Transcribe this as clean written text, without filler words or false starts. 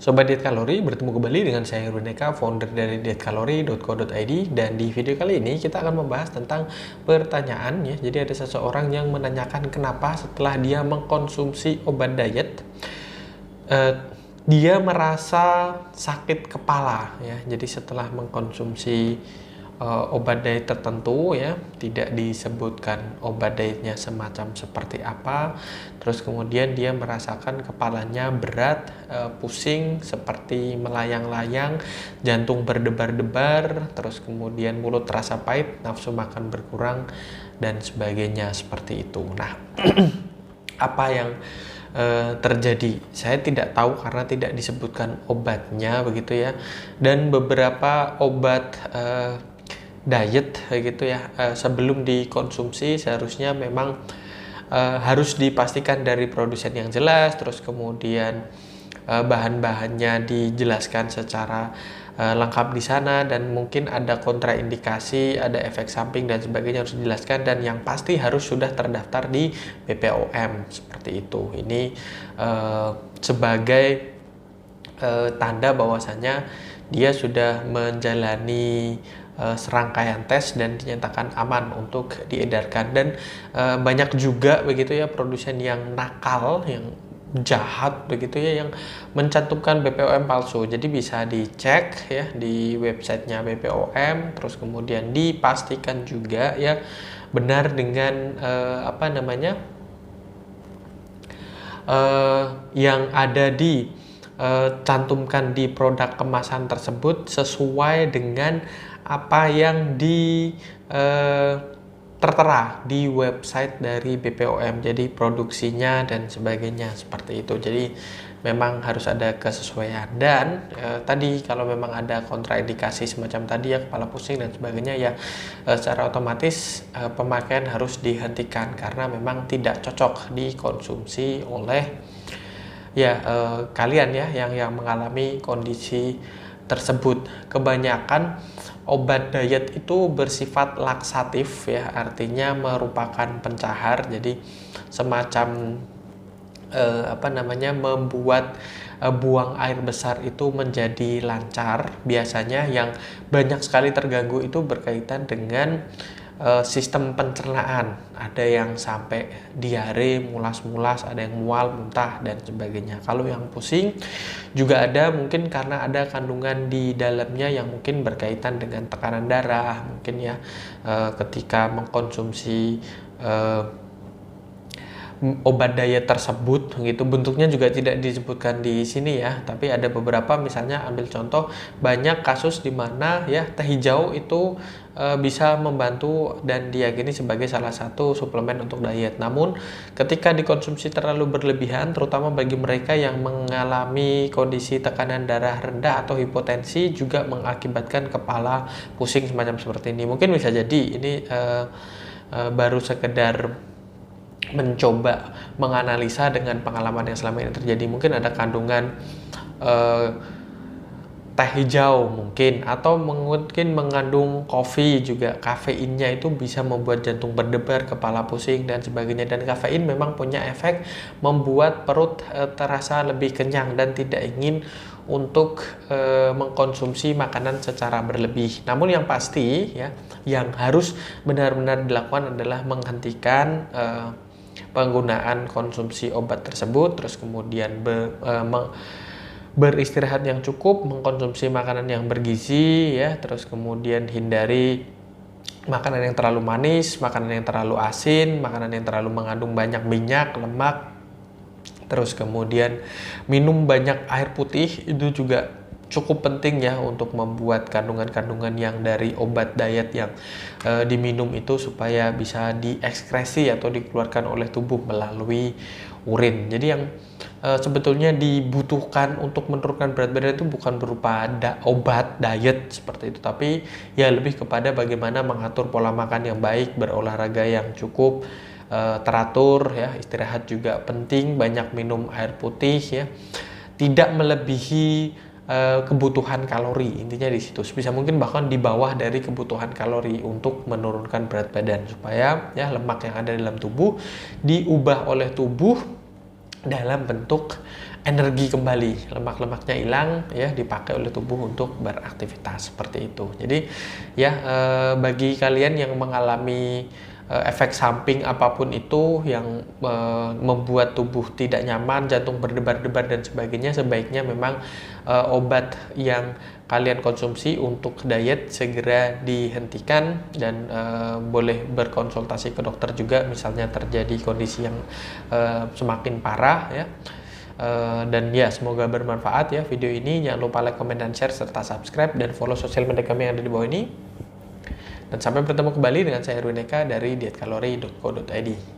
Sobat Diet Kalori, bertemu kembali dengan saya Heru Neka, founder dari dietkalori.co.id. Dan di video kali ini kita akan membahas tentang pertanyaan ya. Jadi ada seseorang yang menanyakan kenapa setelah dia mengkonsumsi obat diet dia merasa sakit kepala ya. Jadi setelah mengkonsumsi obat diet tertentu ya, tidak disebutkan obat dietnya semacam seperti apa, terus kemudian dia merasakan kepalanya berat, pusing seperti melayang-layang, jantung berdebar-debar, terus kemudian mulut terasa pahit, nafsu makan berkurang dan sebagainya seperti itu. Nah, apa yang terjadi? Saya tidak tahu karena tidak disebutkan obatnya begitu ya. Dan beberapa obat diet gitu ya, sebelum dikonsumsi seharusnya memang harus dipastikan dari produsen yang jelas, terus kemudian bahan-bahannya dijelaskan secara lengkap di sana, dan mungkin ada kontraindikasi, ada efek samping dan sebagainya harus dijelaskan, dan yang pasti harus sudah terdaftar di BPOM seperti itu. Ini sebagai tanda bahwasanya dia sudah menjalani serangkaian tes dan dinyatakan aman untuk diedarkan. Dan banyak juga begitu ya produsen yang nakal, yang jahat begitu ya, yang mencantumkan BPOM palsu. Jadi bisa dicek ya di websitenya BPOM, terus kemudian dipastikan juga ya benar dengan yang ada di cantumkan di produk kemasan tersebut sesuai dengan apa yang tertera di website dari BPOM, jadi produksinya dan sebagainya seperti itu. Jadi memang harus ada kesesuaian. Dan tadi kalau memang ada kontraindikasi semacam tadi ya, kepala pusing dan sebagainya ya, secara otomatis pemakaian harus dihentikan karena memang tidak cocok dikonsumsi oleh kalian ya yang mengalami kondisi tersebut. Kebanyakan obat diet itu bersifat laksatif ya, artinya merupakan pencahar, jadi semacam membuat buang air besar itu menjadi lancar. Biasanya yang banyak sekali terganggu itu berkaitan dengan sistem pencernaan. Ada yang sampai diare, mulas-mulas, ada yang mual, muntah dan sebagainya. Kalau yang pusing juga ada, mungkin karena ada kandungan di dalamnya yang mungkin berkaitan dengan tekanan darah, mungkin ya ketika mengkonsumsi obat diet tersebut gitu. Bentuknya juga tidak disebutkan di sini ya, tapi ada beberapa, misalnya ambil contoh, banyak kasus di mana ya teh hijau itu bisa membantu dan diyakini sebagai salah satu suplemen untuk diet. Namun ketika dikonsumsi terlalu berlebihan, terutama bagi mereka yang mengalami kondisi tekanan darah rendah atau hipotensi, juga mengakibatkan kepala pusing semacam seperti ini. Mungkin bisa jadi ini baru sekedar mencoba menganalisa dengan pengalaman yang selama ini terjadi. Mungkin ada kandungan teh hijau mungkin, atau mungkin mengandung kopi juga. Kafeinnya itu bisa membuat jantung berdebar, kepala pusing dan sebagainya. Dan kafein memang punya efek membuat perut terasa lebih kenyang dan tidak ingin untuk mengkonsumsi makanan secara berlebih. Namun yang pasti ya, yang harus benar-benar dilakukan adalah menghentikan penggunaan konsumsi obat tersebut, terus kemudian beristirahat yang cukup, mengkonsumsi makanan yang bergizi ya, terus kemudian hindari makanan yang terlalu manis, makanan yang terlalu asin, makanan yang terlalu mengandung banyak minyak, lemak, terus kemudian minum banyak air putih. Itu juga cukup penting ya untuk membuat kandungan-kandungan yang dari obat diet yang diminum itu supaya bisa diekskresi atau dikeluarkan oleh tubuh melalui urin. Jadi yang sebetulnya dibutuhkan untuk menurunkan berat badan itu bukan berupa obat diet seperti itu, tapi ya lebih kepada bagaimana mengatur pola makan yang baik, berolahraga yang cukup teratur ya, istirahat juga penting, banyak minum air putih ya, tidak melebihi kebutuhan kalori. Intinya di situ sebisa mungkin bahkan di bawah dari kebutuhan kalori untuk menurunkan berat badan, supaya ya lemak yang ada dalam tubuh diubah oleh tubuh dalam bentuk energi kembali, lemak-lemaknya hilang ya, dipakai oleh tubuh untuk beraktivitas seperti itu. Jadi ya bagi kalian yang mengalami efek samping apapun itu yang membuat tubuh tidak nyaman, jantung berdebar-debar dan sebagainya, sebaiknya memang obat yang kalian konsumsi untuk diet segera dihentikan dan boleh berkonsultasi ke dokter juga misalnya terjadi kondisi yang semakin parah ya. Dan ya, semoga bermanfaat ya video ini. Jangan lupa like, comment, dan share serta subscribe dan follow sosial media kami yang ada di bawah ini. Dan sampai bertemu kembali dengan saya Erwin Eka dari dietkalori.co.id.